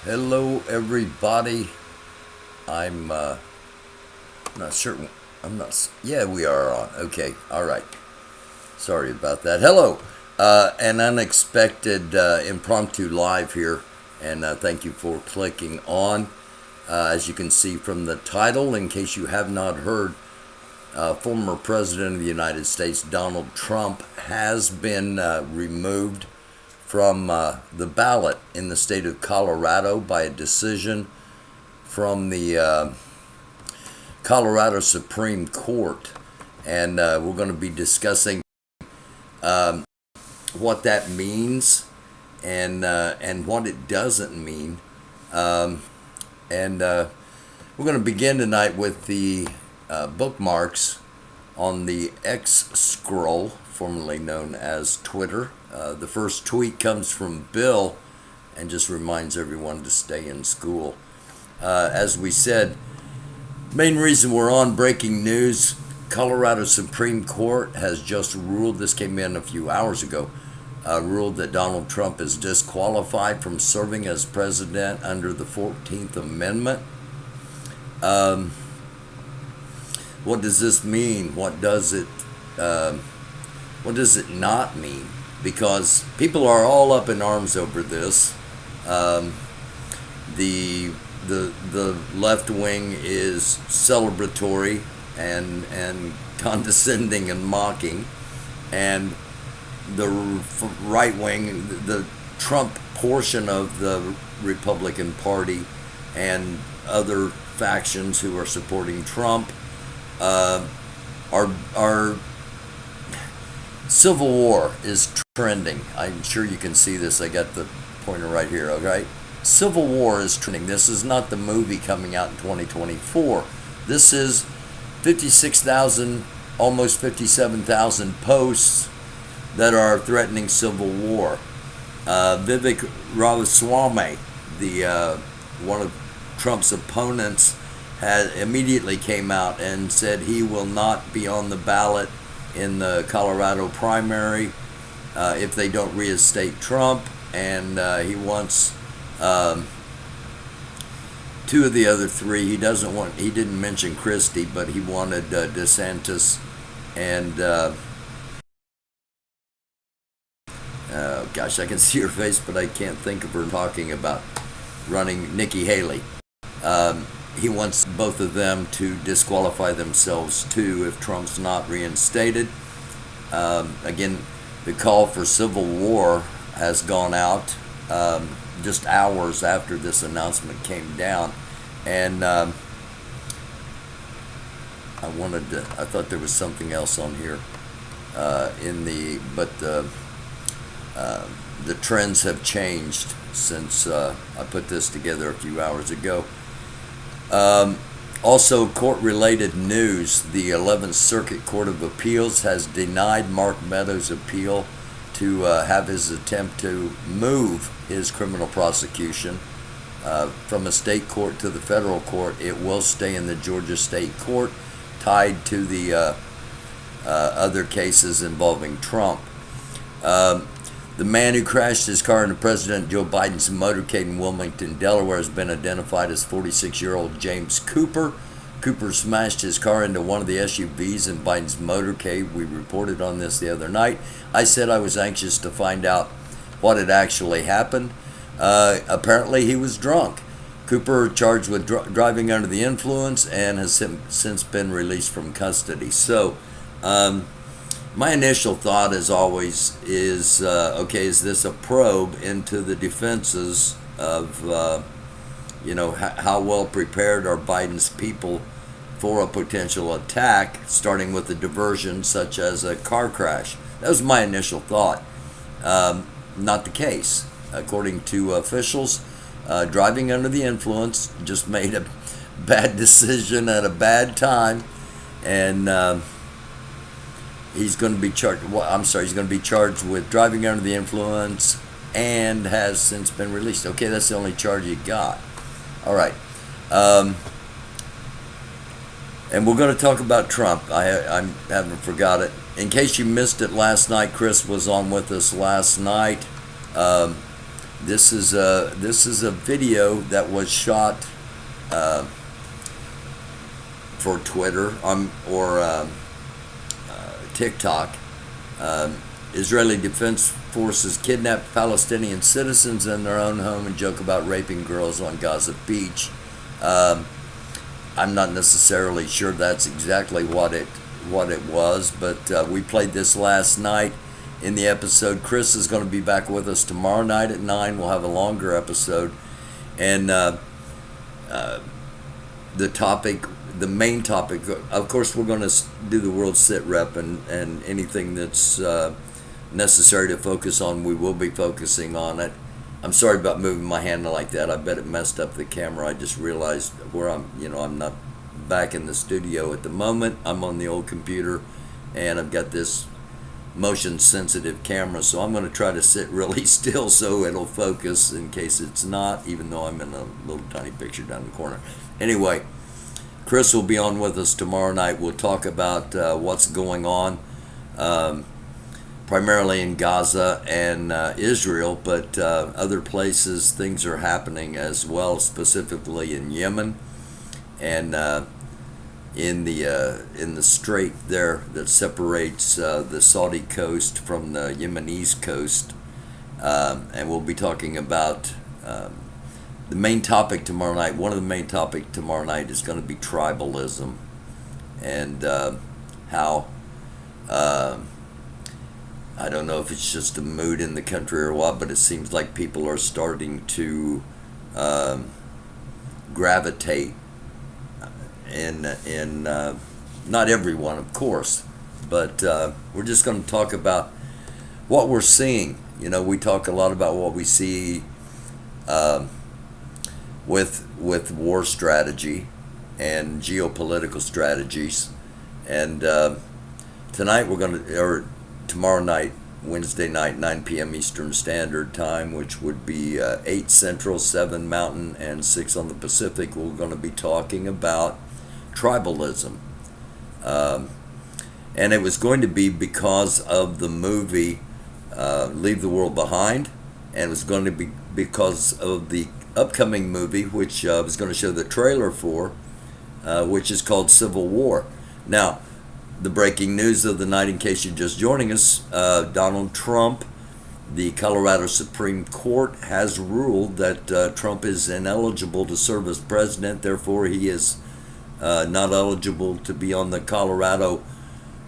Hello, everybody. I'm not sure. Yeah, we are on. Okay, all right. Sorry about that. Hello. An unexpected impromptu live here, and thank you for clicking on. As you can see from the title, in case you have not heard, former President of the United States, Donald Trump, has been removed from the ballot in the state of Colorado by a decision from the Colorado Supreme Court. And we're going to be discussing what that means and what it doesn't mean. And we're going to begin tonight with the bookmarks on the X scroll, formerly known as Twitter. The first tweet comes from Bill and just reminds everyone to stay in school. As we said, main reason we're on breaking news, Colorado Supreme Court has just ruled, this came in a few hours ago, ruled that Donald Trump is disqualified from serving as president under the 14th Amendment. What does this mean? What does it not mean? Because people are all up in arms over this. The left wing is celebratory and condescending and mocking, and the right wing, the Trump portion of the Republican Party and other factions who are supporting Trump are Civil war is trending. I'm sure you can see this. I got the pointer right here, okay? Civil war is trending. This is not the movie coming out in 2024. This is 56,000, almost 57,000 posts that are threatening civil war. Vivek Ramaswamy, one of Trump's opponents, immediately came out and said he will not be on the ballot in the Colorado primary if they don't reinstate Trump, and he wants two of the other three. He didn't mention Christie, but he wanted DeSantis and gosh, I can see her face, but I can't think of her talking about running Nikki Haley. He wants both of them to disqualify themselves too if Trump's not reinstated. Again, the call for civil war has gone out just hours after this announcement came down, and I thought there was something else on here but the trends have changed since I put this together a few hours ago. Also, court-related news, the 11th Circuit Court of Appeals has denied Mark Meadows' appeal to have his attempt to move his criminal prosecution from a state court to the federal court. It will stay in the Georgia State Court, tied to the other cases involving Trump. The man who crashed his car into President Joe Biden's motorcade in Wilmington, Delaware, has been identified as 46-year-old James Cooper. Cooper smashed his car into one of the SUVs in Biden's motorcade. We reported on this the other night. I said I was anxious to find out what had actually happened. Apparently, he was drunk. Cooper charged with driving under the influence and has since been released from custody. So, my initial thought, as always, is, okay, is this a probe into the defenses of, how well prepared are Biden's people for a potential attack, starting with a diversion such as a car crash? That was my initial thought. Not the case. According to officials, driving under the influence, just made a bad decision at a bad time, and he's going to be charged. He's going to be charged with driving under the influence and has since been released. Okay, that's the only charge he got. All right. And we're going to talk about Trump. I haven't forgot it. In case you missed it last night, Chris was on with us last night. This is a video that was shot for Twitter or TikTok. Israeli Defense Forces kidnap Palestinian citizens in their own home and joke about raping girls on Gaza Beach. I'm not necessarily sure that's exactly what it was, but we played this last night in the episode. Chris is going to be back with us tomorrow night at 9. We'll have a longer episode, and the main topic, of course, we're going to do the World Sit Rep and anything that's necessary to focus on, we will be focusing on it. I'm sorry about moving my hand like that. I bet it messed up the camera. I just realized where I'm not back in the studio at the moment. I'm on the old computer, and I've got this motion sensitive camera, so I'm going to try to sit really still so it'll focus in case it's not, even though I'm in a little tiny picture down the corner. Anyway, Chris will be on with us tomorrow night. We'll talk about what's going on, primarily in Gaza and Israel, but other places things are happening as well, specifically in Yemen and in the strait there that separates the Saudi coast from the Yemenese coast, and we'll be talking about the main topic tomorrow night. One of the main topics tomorrow night is going to be tribalism and how I don't know if it's just a mood in the country or what, but it seems like people are starting to gravitate in not everyone, of course, but we're just going to talk about what we're seeing. We talk a lot about what we see with war strategy and geopolitical strategies, and tonight or tomorrow night, Wednesday night, 9 p.m. Eastern Standard Time, which would be 8 Central, 7 Mountain, and 6 on the Pacific, we're going to be talking about tribalism. And it was going to be because of the movie Leave the World Behind, and it was going to be because of the upcoming movie, which I was going to show the trailer for, which is called Civil War. Now, the breaking news of the night, in case you're just joining us, Donald Trump, the Colorado Supreme Court has ruled that Trump is ineligible to serve as president. Therefore, he is not eligible to be on the Colorado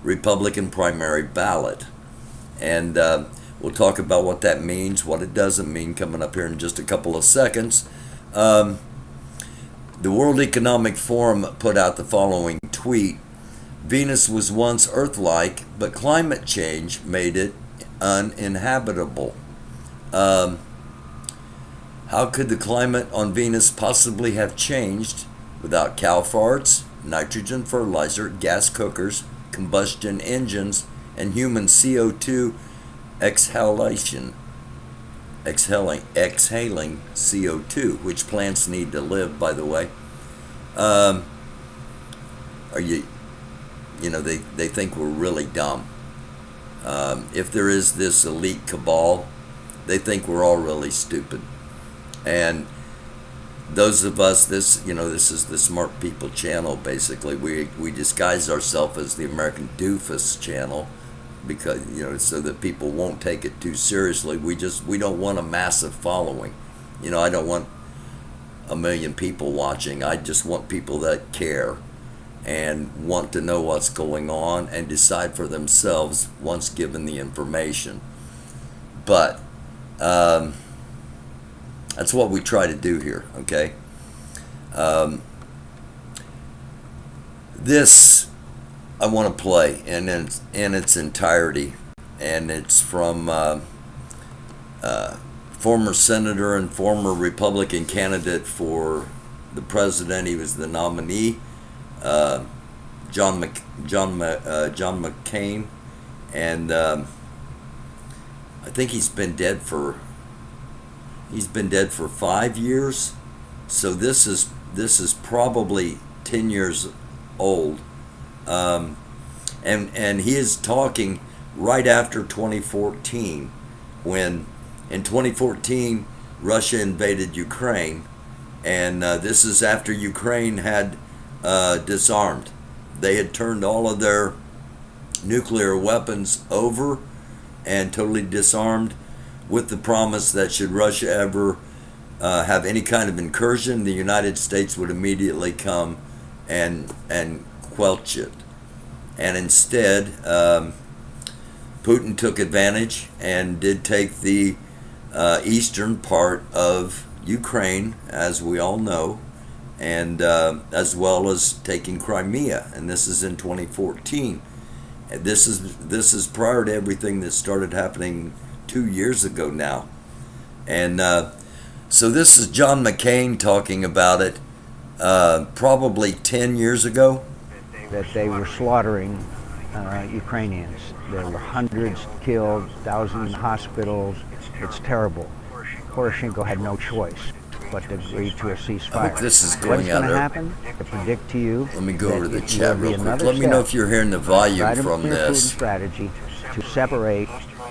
Republican primary ballot. And we'll talk about what that means, what it doesn't mean, coming up here in just a couple of seconds. The World Economic Forum put out the following tweet. Venus was once Earth-like, but climate change made it uninhabitable. How could the climate on Venus possibly have changed without cow farts, nitrogen fertilizer, gas cookers, combustion engines, and human CO2 exhaling CO2, which plants need to live, by the way? They think we're really dumb. If there is this elite cabal, they think we're all really stupid. And those of us, this is the Smart People channel, basically. We disguise ourselves as the American-dufus channel because, so that people won't take it too seriously. We don't want a massive following. I don't want 1 million people watching. I just want people that care and want to know what's going on and decide for themselves once given the information. But that's what we try to do here, okay? This I want to play in its entirety, and it's from former senator and former Republican candidate for the president. He was the nominee, John McCain, and I think he's been dead for 5 years. So this is probably 10 years old, and he is talking right after 2014, when in 2014 Russia invaded Ukraine, and this is after Ukraine had disarmed. They had turned all of their nuclear weapons over and totally disarmed, with the promise that should Russia ever have any kind of incursion, the United States would immediately come and quelch it. And instead, Putin took advantage and did take the eastern part of Ukraine, as we all know, and as well as taking Crimea. And this is in 2014. And this is prior to everything that started happening 2 years ago now. And so this is John McCain talking about it probably 10 years ago. That they were slaughtering Ukrainians. There were hundreds killed, thousands in hospitals. It's terrible. Poroshenko had no choice but to agree to a ceasefire. I hope this is going What's out going to there. happen? I predict to you. Let me go over to the it chat will be real quick. another Let me know if you're hearing the volume Vladimir from Putin's this. strategy to separate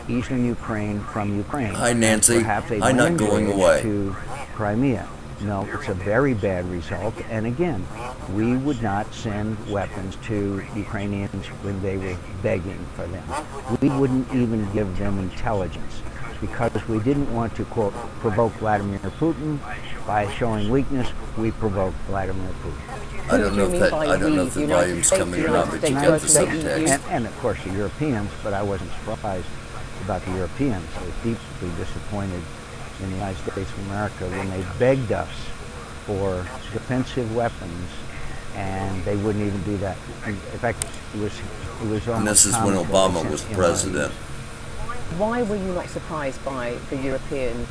eastern Ukraine from Ukraine. Hi, Nancy. Perhaps a I'm not going land away. to Crimea. No, it's a very bad result. And again, we would not send weapons to Ukrainians when they were begging for them. We wouldn't even give them intelligence because we didn't want to, quote, provoke Vladimir Putin. By showing weakness, we provoked Vladimir Putin. I don't know if the volume's coming or not, but you got the subtext. And of course the Europeans, but I wasn't surprised about the Europeans. I was deeply disappointed in the United States of America when they begged us for defensive weapons, and they wouldn't even do that. In fact, it was almost. And this is when Obama was president. Why were you not surprised by the Europeans,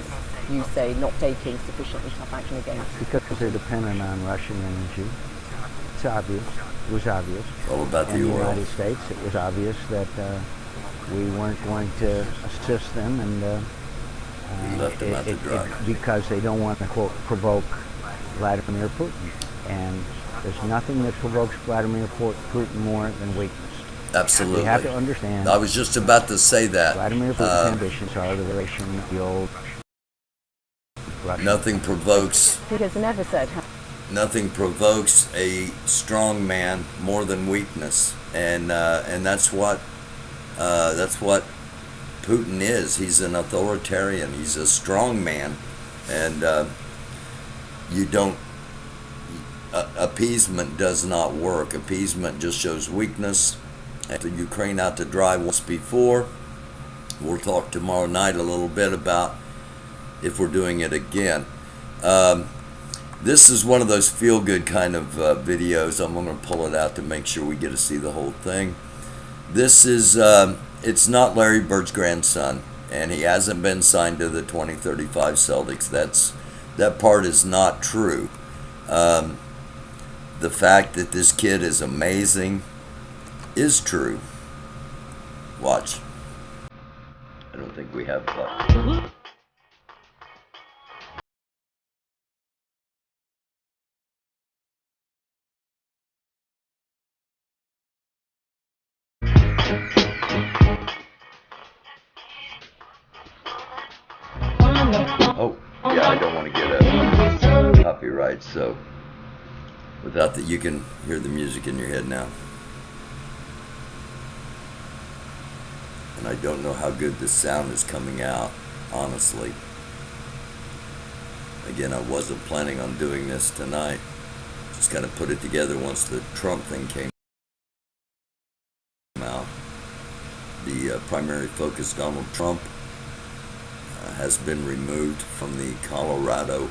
you say, not taking sufficiently tough action against? Because they're dependent on Russian energy. It's obvious. It was obvious. All about the In the oil. United States, it was obvious that we weren't going to assist them, and We left them out to dry. because they don't want to, quote, provoke Vladimir Putin. And there's nothing that provokes Vladimir Putin more than weakness. Absolutely. We have to understand. I was just about to say that. Vladimir Putin's ambitions are the relation of the old Russia. Nothing provokes He has never said nothing provokes a strong man more than weakness, and that's what Putin is. He's an authoritarian. He's a strong man, and you don't. Appeasement does not work. Appeasement just shows weakness. After Ukraine out to dry once before, we'll talk tomorrow night a little bit about if we're doing it again. This is one of those feel-good kind of videos. I'm going to pull it out to make sure we get to see the whole thing. This is, it's not Larry Bird's grandson, and he hasn't been signed to the 2035 Celtics. That part is not true. The fact that this kid is amazing is true. Watch. I don't think we have that. Oh, yeah, I don't want to get a copyright, so without that, you can hear the music in your head now. And I don't know how good the sound is coming out, honestly. Again, I wasn't planning on doing this tonight. Just kind of put it together once the Trump thing came out. The primary focus, Donald Trump, has been removed from the Colorado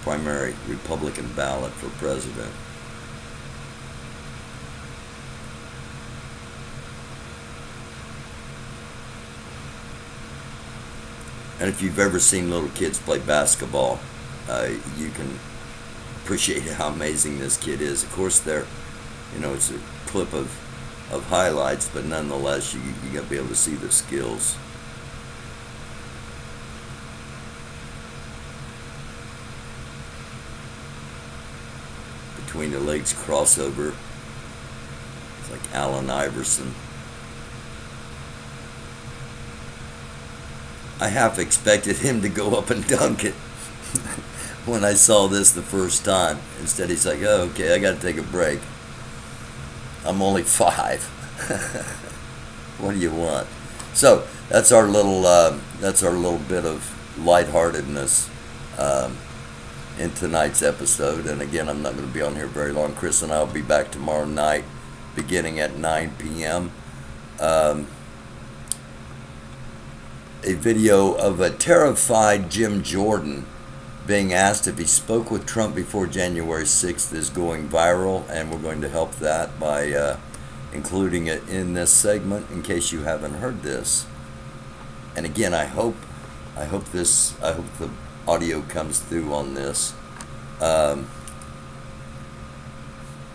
primary Republican ballot for president. And if you've ever seen little kids play basketball, you can appreciate how amazing this kid is. Of course, it's a clip of highlights, but nonetheless, you got to be able to see the skills. Between the legs crossover, it's like Allen Iverson. I half expected him to go up and dunk it when I saw this the first time. Instead, he's like, "Oh, okay, I got to take a break. I'm only 5. What do you want?" So that's our little bit of lightheartedness in tonight's episode. And again, I'm not going to be on here very long. Chris and I will be back tomorrow night, beginning at 9 p.m. A video of a terrified Jim Jordan being asked if he spoke with Trump before January 6th is going viral, and we're going to help that by including it in this segment in case you haven't heard this. And again, I hope the audio comes through on this.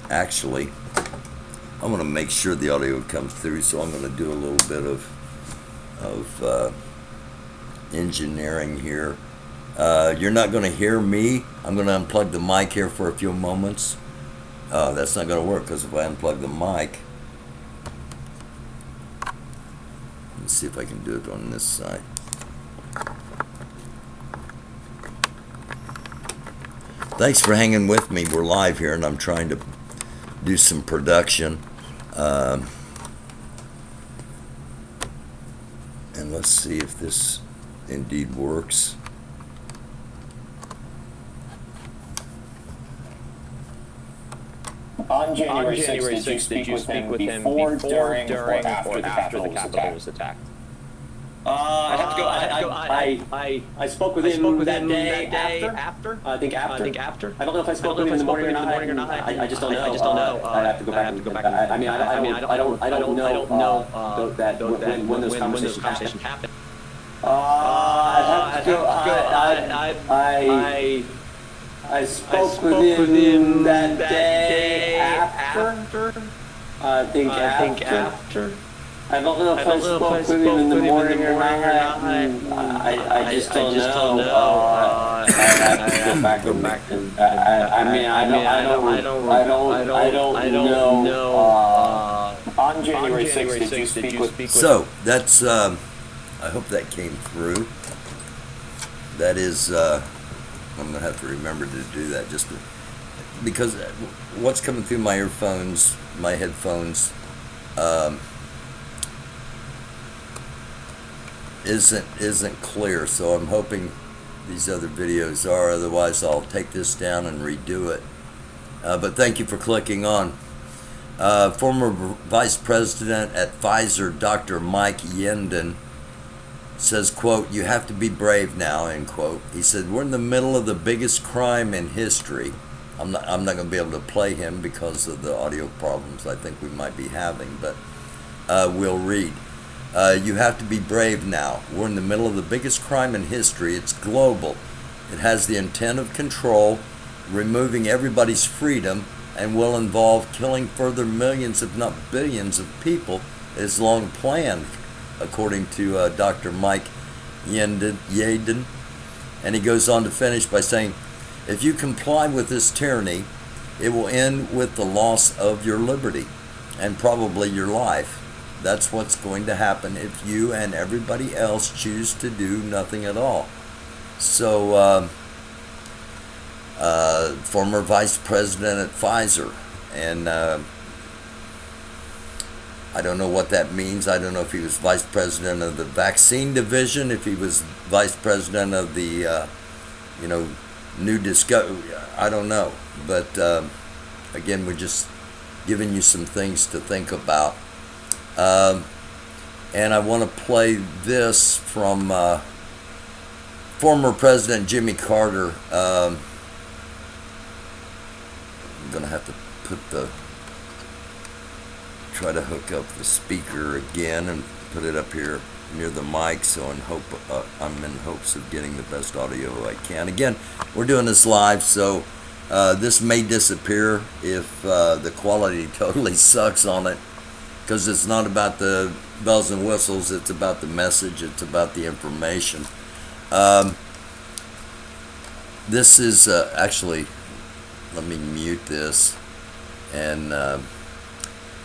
Actually, I want to make sure the audio comes through, so I'm going to do a little bit of engineering here. You're not going to hear me. I'm going to unplug the mic here for a few moments. That's not going to work because if I unplug the mic, let's see if I can do it on this side. Thanks for hanging with me. We're live here, and I'm trying to do some production. And let's see if this indeed works. On January 6th, did you speak with him before, during, or after the Capitol was attacked? I spoke with him that day after. I think after. I don't know if I spoke with him in the morning or not. I just don't know. I have to go back. I mean, I don't know that when those conversations happened. I spoke with him that day after. I think after. I don't know if I spoke with him in the morning or not. I just don't know. I have to go back. I don't know. On January 6th, did you speak with? So that's. I hope that came through. That is. I'm gonna have to remember to do that because what's coming through my earphones, my headphones. Isn't clear, so I'm hoping these other videos are. Otherwise, I'll take this down and redo it. But thank you for clicking on. Former Vice President at Pfizer, Dr. Mike Yenden, says, quote, "You have to be brave now," end quote. He said, "We're in the middle of the biggest crime in history." I'm not going to be able to play him because of the audio problems I think we might be having, but we'll read. "You have to be brave now. We're in the middle of the biggest crime in history. It's global. It has the intent of control, removing everybody's freedom, and will involve killing further millions, if not billions, of people. It is long planned," according to Dr. Mike Yenden. And he goes on to finish by saying, "If you comply with this tyranny, it will end with the loss of your liberty and probably your life. That's what's going to happen if you and everybody else choose to do nothing at all." So, former vice president at Pfizer, and I don't know what that means. I don't know if he was vice president of the vaccine division, if he was vice president of the, new discovery. I don't know. But again, we're just giving you some things to think about. And I want to play this from former President Jimmy Carter. I'm going to have to try to hook up the speaker again and put it up here near the mic, so I'm in hopes of getting the best audio I can. Again, we're doing this live, so this may disappear if the quality totally sucks on it, because it's not about the bells and whistles, it's about the message, it's about the information. This is actually, let me mute this and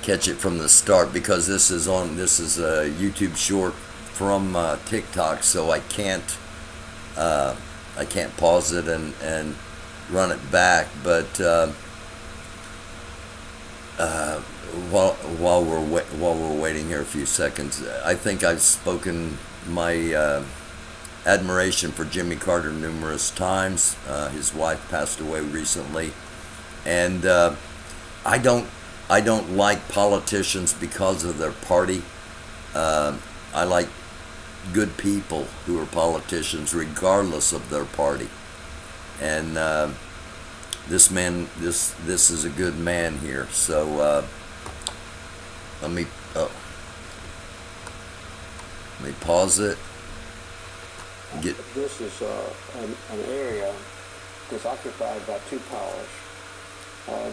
catch it from the start, because this is a YouTube short from TikTok, so I can't pause it and run it back. But while we're waiting here a few seconds, I think I've spoken my admiration for Jimmy Carter numerous times. His wife passed away recently, and I don't like politicians because of their party. I like good people who are politicians regardless of their party. And this is a good man here. So let me pause it. This is an area that's occupied by two powers.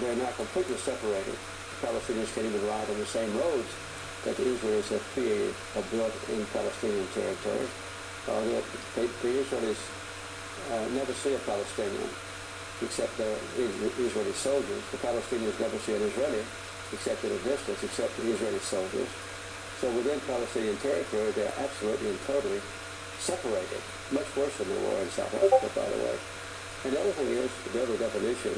They're not completely separated. The Palestinians can't even ride on the same roads that the Israelis have created or built in Palestinian territory. The Israelis never see a Palestinian except the Israeli soldiers. The Palestinians never see an Israeli except at a distance, except the Israeli soldiers. So within Palestinian territory, they're absolutely and totally separated, much worse than they were in South Africa, by the way. And the other thing is, the other definition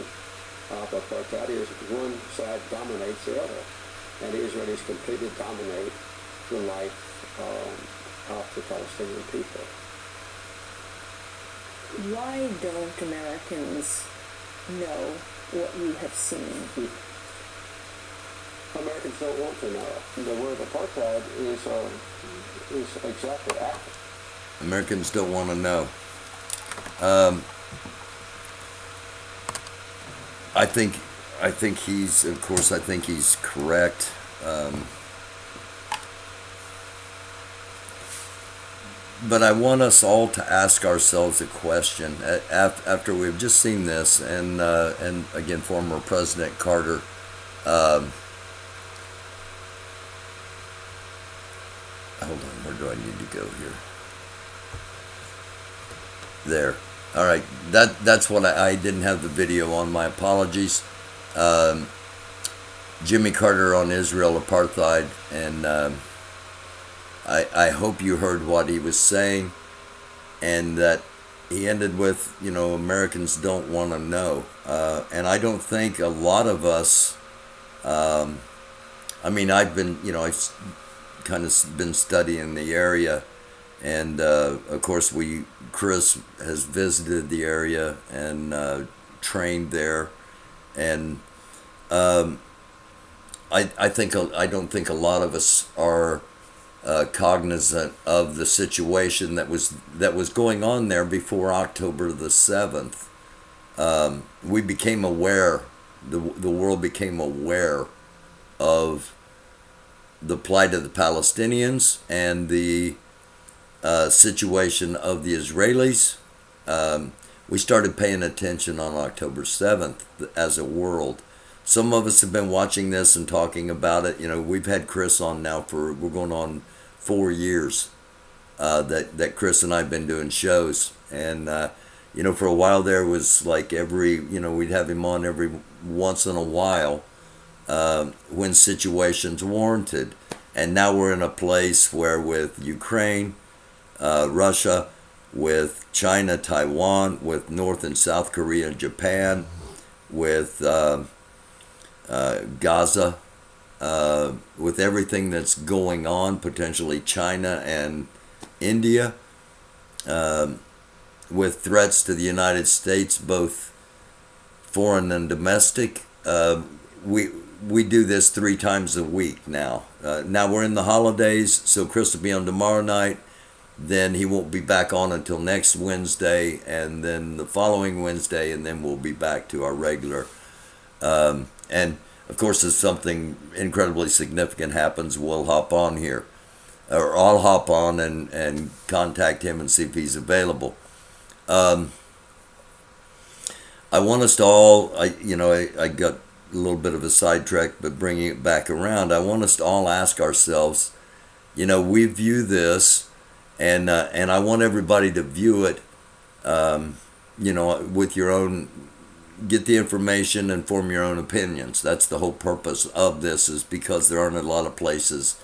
of apartheid is one side dominates the other. And the Israelis completely dominate the life of the Palestinian people. Why don't Americans know what you have seen? Americans don't want to know. The word apartheid is exactly accurate. Americans don't want to know. I think he's correct. But I want us all to ask ourselves a question after we've just seen this, and again, former President Carter. Hold on, where do I need to go here? There. All right, that's what I didn't have the video on. My apologies. Jimmy Carter on Israel apartheid, and I hope you heard what he was saying, and that he ended with, Americans don't want to know, and I don't think a lot of us. I've kind of been studying the area. And of course, Chris has visited the area and trained there, and I don't think a lot of us are cognizant of the situation that was going on there before October the 7th. We became aware, the world became aware of the plight of the Palestinians and the situation of the Israelis. We started paying attention on October 7th as a world. Some of us have been watching this and talking about it. We've had Chris on now we're going on 4 years that Chris and I have been doing shows. And, for a while there was like we'd have him on every once in a while when situations warranted. And now we're in a place where with Ukraine, Russia, with China, Taiwan, with North and South Korea, Japan, with Gaza, with everything that's going on, potentially China and India, with threats to the United States, both foreign and domestic. We do this 3 times a week now. Now we're in the holidays, so Chris will be on tomorrow night. Then he won't be back on until next Wednesday, and then the following Wednesday, and then we'll be back to our regular. And of course, if something incredibly significant happens, we'll hop on here, or I'll hop on and contact him and see if he's available. I want us to all, I got a little bit of a sidetrack, but bringing it back around, I want us to all ask ourselves, we view this. And I want everybody to view it, with your own, get the information and form your own opinions. That's the whole purpose of this, is because there aren't a lot of places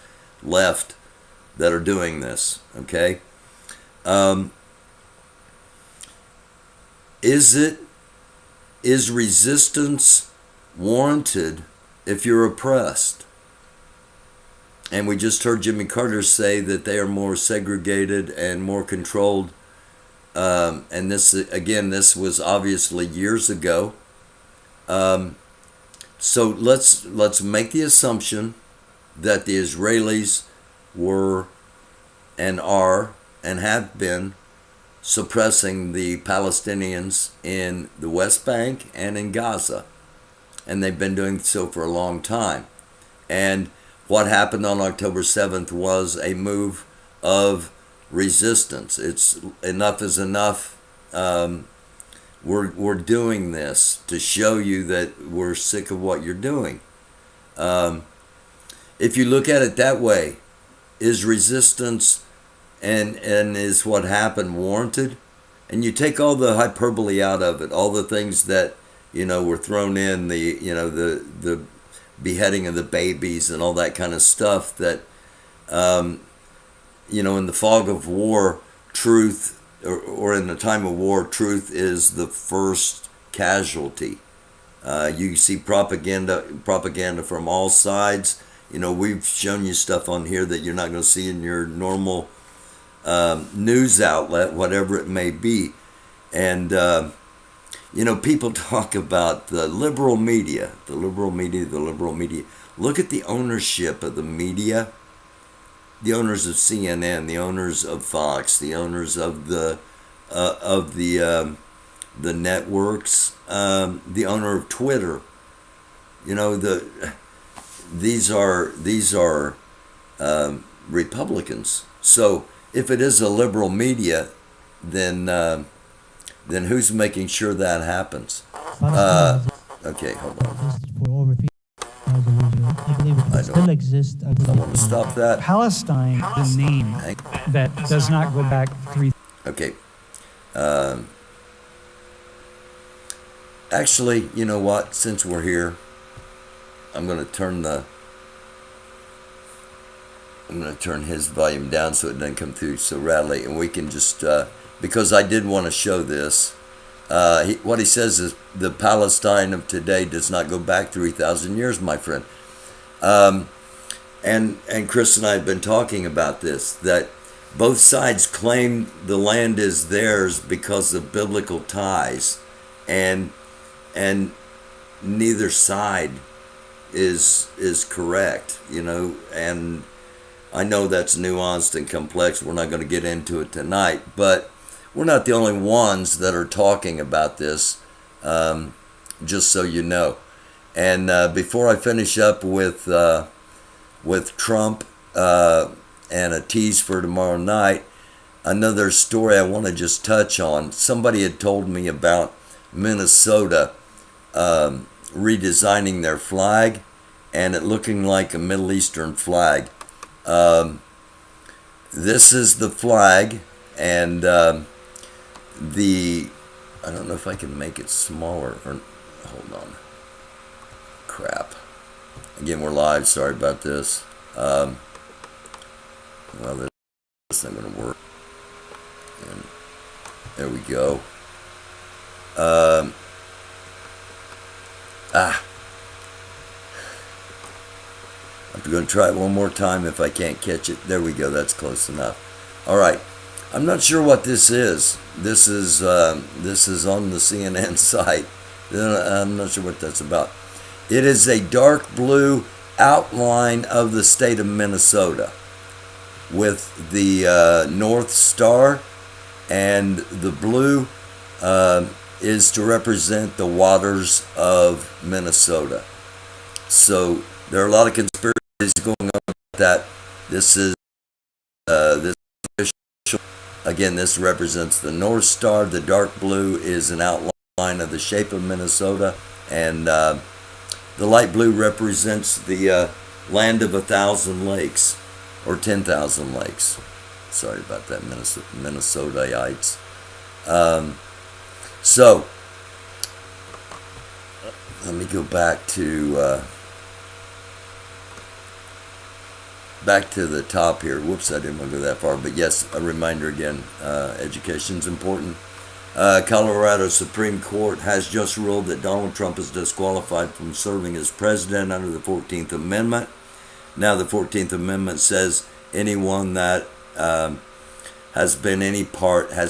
left that are doing this. Okay, um, is resistance warranted if you're oppressed? And we just heard Jimmy Carter say that they are more segregated and more controlled. And this, again, this was obviously years ago. So let's make the assumption that the Israelis were and are and have been suppressing the Palestinians in the West Bank and in Gaza. And they've been doing so for a long time. And what happened on October 7th was a move of resistance. It's enough is enough. We're doing this to show you that we're sick of what you're doing. If you look at it that way, is resistance and is what happened warranted? And you take all the hyperbole out of it, all the things that were thrown in, the beheading of the babies and all that kind of stuff that in the fog of war, truth, or in the time of war, truth is the first casualty. You see propaganda from all sides. We've shown you stuff on here that you're not going to see in your normal news outlet, whatever it may be. And, people talk about the liberal media. Look at the ownership of the media. The owners of CNN, the owners of Fox, the owners of the networks, the owner of Twitter. These are Republicans. So if it is a liberal media, then who's making sure that happens? Okay, hold on. I believe it still exists. I want to stop that. Palestine, the name that does not go back 3. Okay. Actually, you know what? Since we're here, I'm going to turn his volume down so it doesn't come through so rattly, and we can just because I did want to show this. What he says is the Palestine of today does not go back 3,000 years, my friend. And Chris and I have been talking about this, that both sides claim the land is theirs because of biblical ties, and neither side is correct, and I know that's nuanced and complex. We're not going to get into it tonight, but we're not the only ones that are talking about this, just so you know. And before I finish up with Trump and a tease for tomorrow night, another story I want to just touch on. Somebody had told me about Minnesota redesigning their flag and it looking like a Middle Eastern flag. This is the flag, and I don't know if I can make it smaller, or hold on. Crap. Again, we're live, sorry about this. Well, this isn't going to work. And there we go. I'm going to try it one more time if I can't catch it. There we go, that's close enough. All right. I'm not sure what this is. This is on the CNN site. I'm not sure what that's about. It is a dark blue outline of the state of Minnesota with the North Star, and the blue is to represent the waters of Minnesota. So there are a lot of conspiracies going on about that. This is this official. Again, this represents the North Star. The dark blue is an outline of the shape of Minnesota, and the light blue represents the land of 1,000 lakes, or 10,000 lakes. Sorry about that, Minnesotites. So, let me go back to back to the top here. Whoops, I didn't want to go that far. But yes, a reminder again, education's important. Colorado Supreme Court has just ruled that Donald Trump is disqualified from serving as president under the 14th Amendment. Now, the 14th Amendment says anyone that has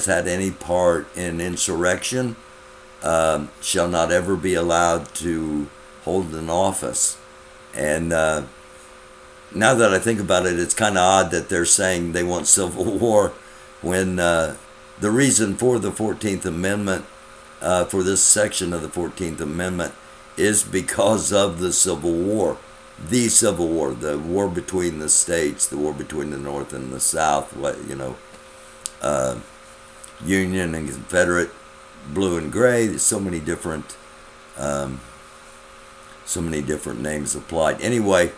had any part in insurrection shall not ever be allowed to hold an office. And now that I think about it, it's kind of odd that they're saying they want civil war when the reason for the 14th Amendment, for this section of the 14th Amendment, is because of the Civil War. The Civil War, the war between the states, the war between the North and the South, Union and Confederate, blue and gray. There's so many different names applied. Anyway,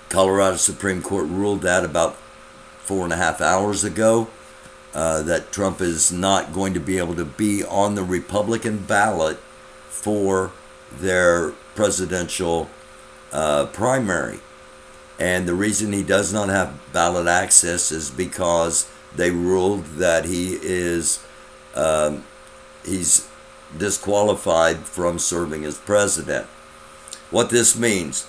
Colorado Supreme Court ruled that about 4.5 hours ago, that Trump is not going to be able to be on the Republican ballot for their presidential primary. And the reason he does not have ballot access is because they ruled that he's disqualified from serving as president. What this means,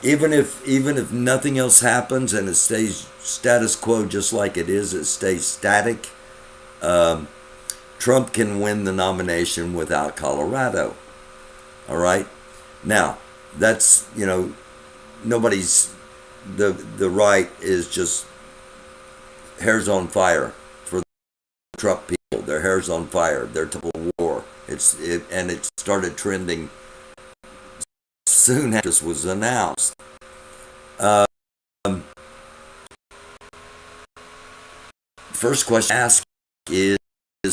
even if nothing else happens and it stays status quo just like it is, it stays static, Trump can win the nomination without Colorado. All right? Now, that's, nobody's, the right is just hair's on fire for the Trump people. Their hair's on fire. They're to war. And it started trending soon after this was announced. First question asked is,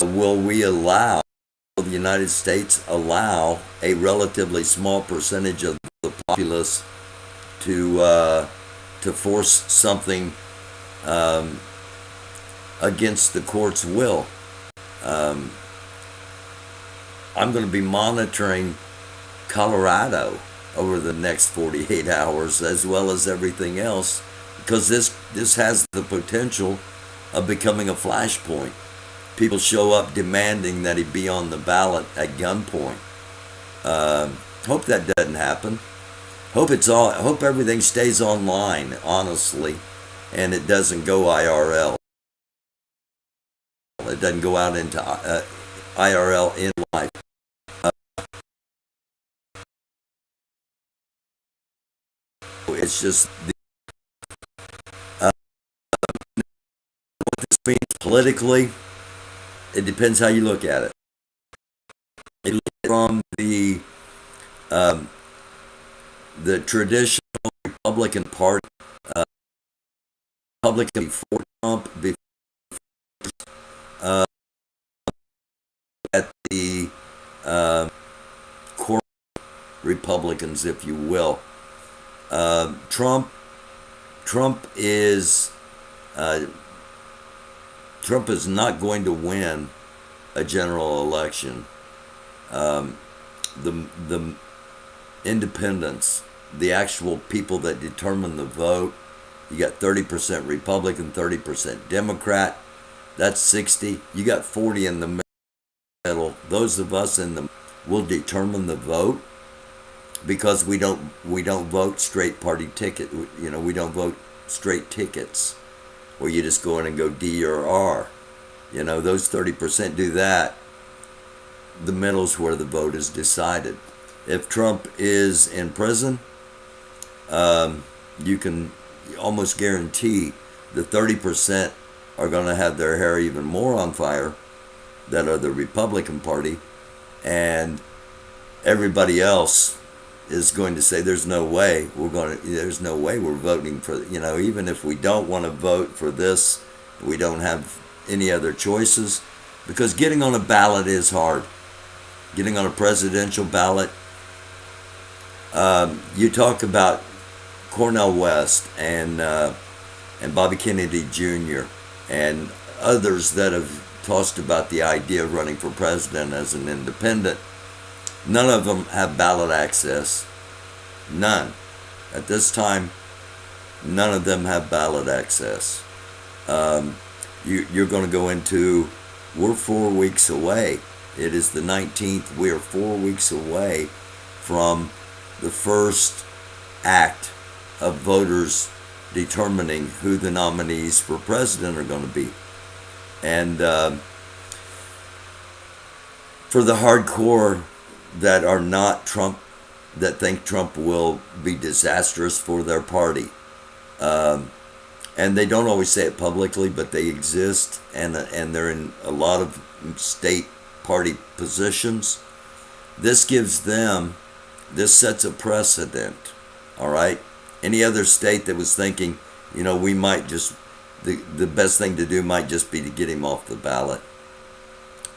will the United States allow a relatively small percentage of the populace to force something against the court's will? I'm going to be monitoring Colorado over the next 48 hours, as well as everything else, because this has the potential of becoming a flashpoint. People show up demanding that he be on the ballot at gunpoint. Hope that doesn't happen. Hope everything stays online, honestly, and it doesn't go IRL. It doesn't go out into IRL in life. It's just what this means politically. It depends how you look at it. You look from the traditional Republican Party, Republican before Trump, at the core Republicans, if you will. Trump is not going to win a general election. The independents, the actual people that determine the vote, you got 30% Republican, 30% Democrat. That's 60. You got 40 in the middle. Those of us in the will determine the vote, because we don't vote straight party ticket. We don't vote straight tickets where you just go in and go D or R. Those 30% do that. The middle's where the vote is decided. If Trump is in prison, you can almost guarantee the 30% are going to have their hair even more on fire, that are the Republican Party, and everybody else is going to say there's no way we're voting for, even if we don't want to vote for this, we don't have any other choices, because getting on a ballot is hard. Getting on a presidential ballot, you talk about Cornel West and Bobby Kennedy Jr. and others that have tossed about the idea of running for president as an independent. None of them have ballot access. None. At this time, none of them have ballot access. You're going to go into, we're 4 weeks away. It is the 19th. We are 4 weeks away from the first act of voters determining who the nominees for president are going to be. And for the hardcore that are not Trump, that think Trump will be disastrous for their party, and they don't always say it publicly, but they exist, and they're in a lot of state party positions. This sets a precedent, all right? Any other state that was thinking, we might just, the best thing to do might just be to get him off the ballot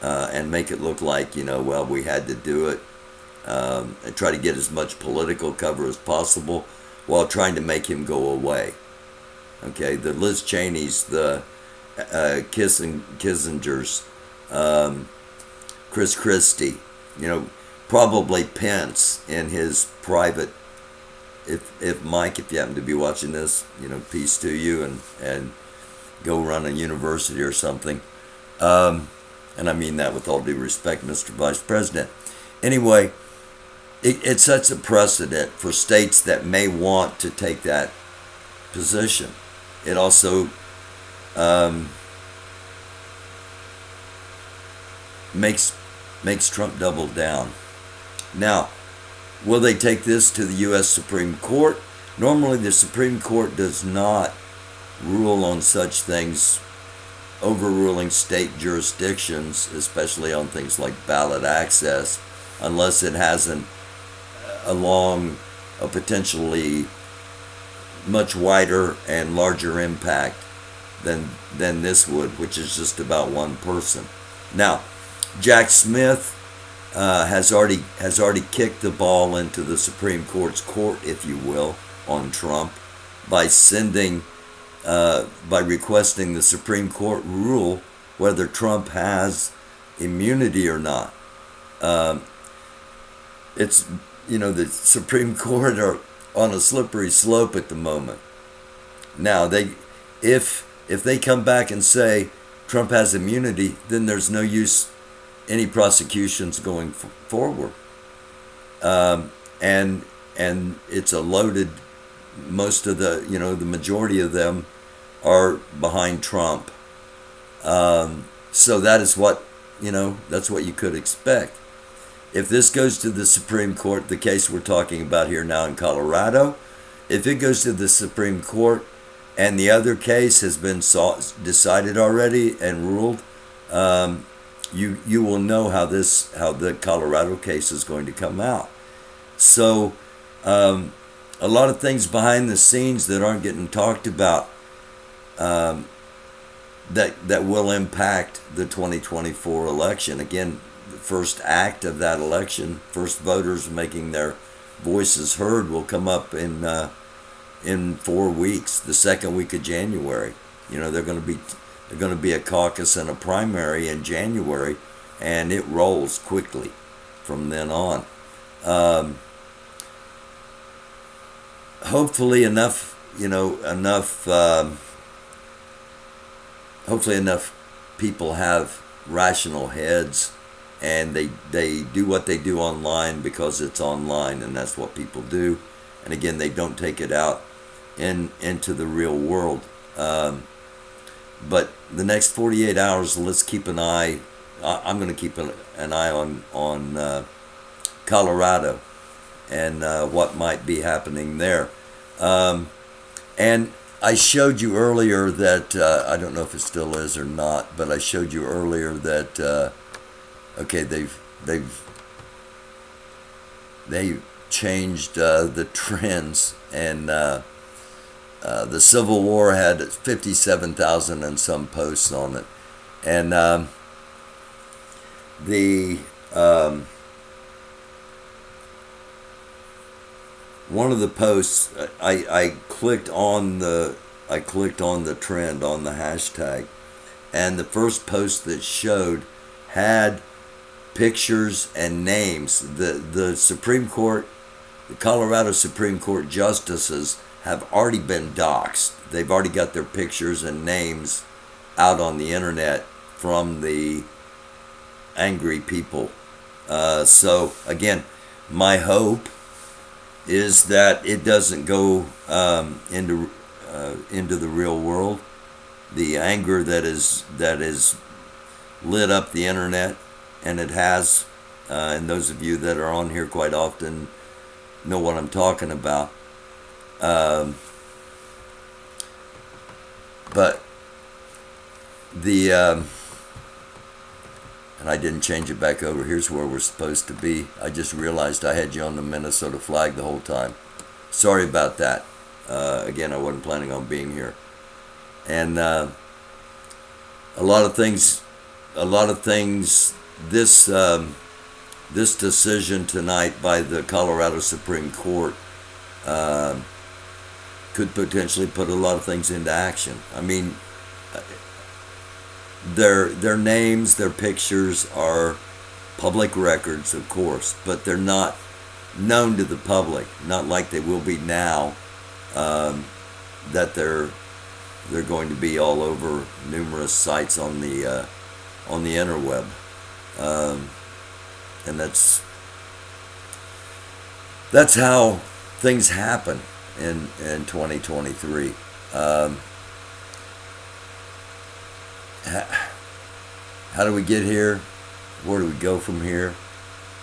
and make it look like, well, we had to do it, and try to get as much political cover as possible while trying to make him go away. Okay, the Liz Cheneys, the Kissingers, Chris Christie, probably Pence in his private. If Mike, if you happen to be watching this, peace to you, and go run a university or something. And I mean that with all due respect, Mr. Vice President. Anyway, it sets a precedent for states that may want to take that position. It also makes Trump double down. Now, will they take this to the U.S. Supreme Court? Normally, the Supreme Court does not rule on such things, overruling state jurisdictions, especially on things like ballot access, unless it has a potentially much wider and larger impact than this would, which is just about one person. Now, Jack Smith has already kicked the ball into the Supreme Court's court, if you will, on Trump by requesting the Supreme Court rule whether Trump has immunity or not. It's the Supreme Court are on a slippery slope at the moment. Now, if they come back and say Trump has immunity, then there's no use any prosecutions going forward. And it's a loaded, most of the majority of them are behind Trump. So that is what, that's what you could expect. If this goes to the Supreme Court, the case we're talking about here now in Colorado, if it goes to the Supreme Court and the other case has been decided already and ruled, you will know how the Colorado case is going to come out. So a lot of things behind the scenes that aren't getting talked about that will impact the 2024 election. Again, the first act of that election, first voters making their voices heard, will come up in 4 weeks, the second week of January. They're going to be a caucus and a primary in January, and it rolls quickly from then on. Hopefully enough people have rational heads, and they do what they do online because it's online, and that's what people do. And again, they don't take it out into the real world. But the next 48 hours, let's keep an eye. I'm going to keep an eye on Colorado and what might be happening there. And I showed you earlier that I don't know if it still is or not, but I showed you earlier that they've changed the trends, and the Civil War had 57,000 and some posts on it, and one of the posts, I clicked on the trend on the hashtag, and the first post that showed had pictures and names. The Supreme Court the Colorado Supreme Court justices have already been doxxed. They've already got their pictures and names out on the internet from the angry people. So again, my hope is that it doesn't go into the real world. The anger that is lit up the internet, and it has, and those of you that are on here quite often know what I'm talking about. But the and I didn't change it back over. Here's where we're supposed to be. I just realized I had you on the Minnesota flag the whole time. Sorry about that. Again, I wasn't planning on being here. And a lot of things. This decision tonight by the Colorado Supreme Court could potentially put a lot of things into action. I mean, their names, their pictures are public records, of course, but they're not known to the public, not like they will be now, that they're going to be all over numerous sites on the interweb, and that's how things happen in 2023. How do we get here? Where do we go from here?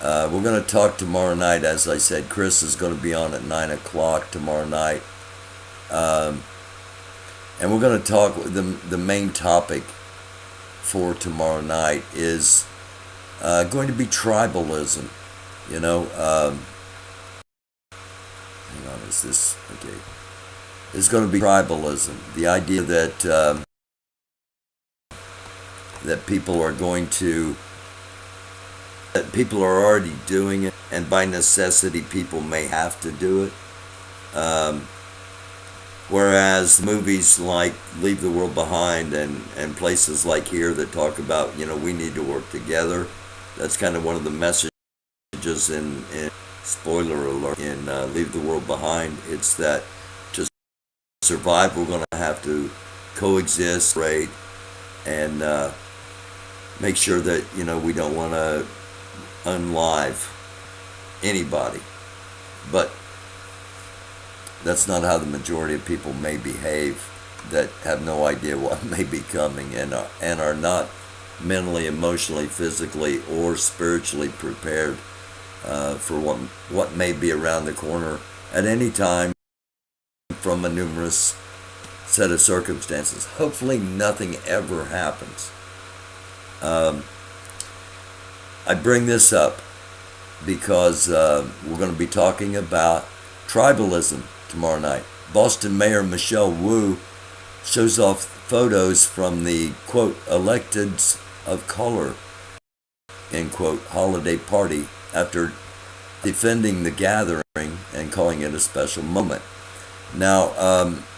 We're going to talk tomorrow night. As I said, Chris is going to be on at 9 o'clock tomorrow night. And we're going to talk, the main topic for tomorrow night is going to be tribalism. You know, hang on, is this, okay. It's going to be tribalism. The idea that people are going to, that people are already doing it, and by necessity people may have to do it. Whereas movies like Leave the World Behind and places like here that talk about, you know, we need to work together. That's kind of one of the messages in spoiler alert, in Leave the World Behind. It's that to survive, we're going to have to coexist, right, and make sure that, you know, we don't want to unlive anybody. But that's not how the majority of people may behave, that have no idea what may be coming and are not mentally, emotionally, physically, or spiritually prepared for what may be around the corner at any time from a numerous set of circumstances. Hopefully nothing ever happens. I bring this up because we're going to be talking about tribalism tomorrow night. Boston Mayor Michelle Wu shows off photos from the, quote, electeds of color, end quote, holiday party after defending the gathering and calling it a special moment. Now,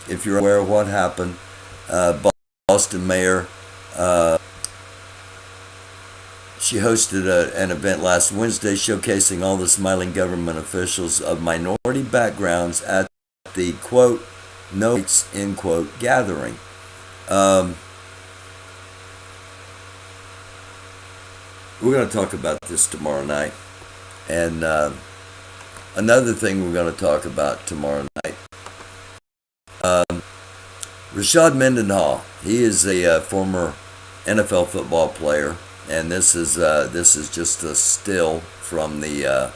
if you're aware of what happened, Boston Mayor, she hosted an event last Wednesday showcasing all the smiling government officials of minority backgrounds at the, quote, no rights, end quote, gathering. We're going to talk about this tomorrow night. And another thing we're going to talk about tomorrow night. Rashad Mendenhall, he is a former NFL football player. And this is just a still from the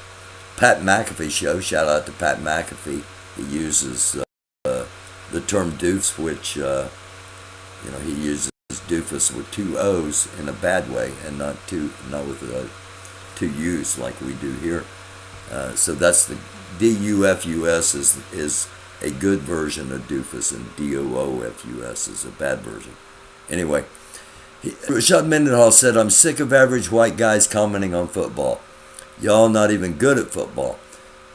Pat McAfee show. Shout out to Pat McAfee. He uses the term doofus, which he uses doofus with two O's in a bad way, and not with two U's like we do here. So that's the DUFUS is a good version of doofus, and DOOFUS is a bad version. Anyway. Rashad Mendenhall said, "I'm sick of average white guys commenting on football. Y'all not even good at football.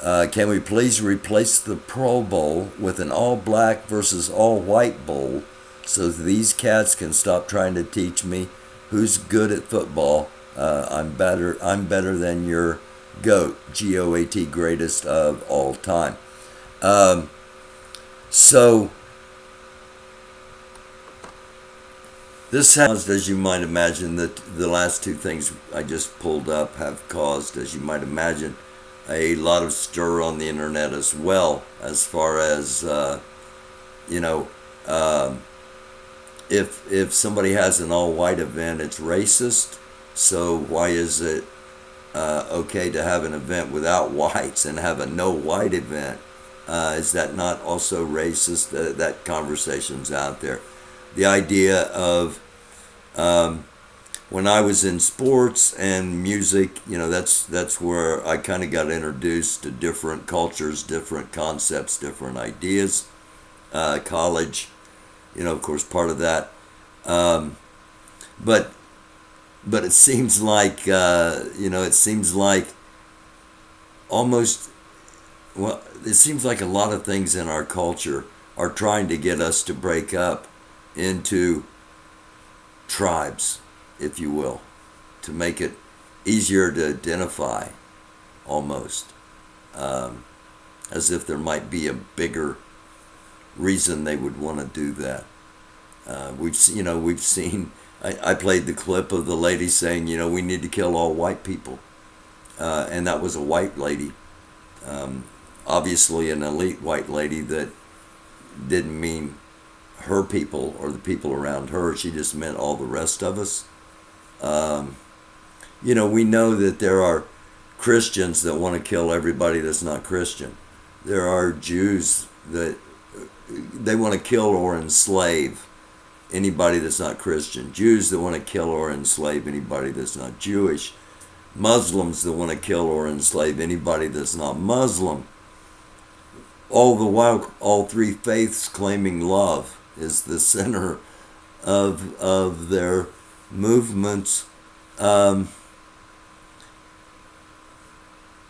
Can we please replace the Pro Bowl with an all-black versus all-white bowl so these cats can stop trying to teach me who's good at football? I'm better than your GOAT, G-O-A-T, greatest of all time. So this has, as you might imagine, that the last two things I just pulled up have caused, as you might imagine, a lot of stir on the internet as well, as far as, if somebody has an all-white event, it's racist. So why is it okay to have an event without whites and have a no-white event? Is that not also racist? That conversation's out there. The idea of when I was in sports and music, that's where I kind of got introduced to different cultures, different concepts, different ideas. College, of course, part of that. But it seems like, almost, well, it seems like a lot of things in our culture are trying to get us to break up into tribes, if you will, to make it easier to identify, almost, as if there might be a bigger reason they would want to do that. We've seen. I played the clip of the lady saying, we need to kill all white people, and that was a white lady, obviously an elite white lady that didn't mean her people or the people around her. She just meant all the rest of us. We know that there are Christians that want to kill everybody that's not Christian. There are Jews that they want to kill or enslave anybody that's not Christian. Jews that want to kill or enslave anybody that's not Jewish. Muslims that want to kill or enslave anybody that's not Muslim. All the while, all three faiths claiming love is the center of their movements.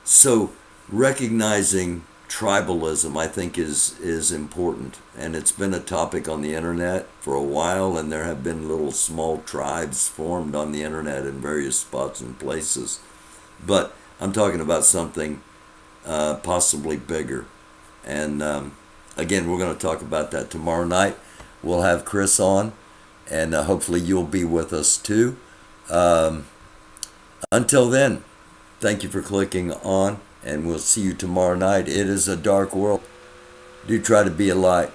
So recognizing tribalism, I think, is important, and it's been a topic on the internet for a while, and there have been little small tribes formed on the internet in various spots and places. But I'm talking about something possibly bigger. And again, we're going to talk about that tomorrow night. We'll have Chris on, and hopefully you'll be with us too. Until then, thank you for clicking on, and we'll see you tomorrow night. It is a dark world. Do try to be a light.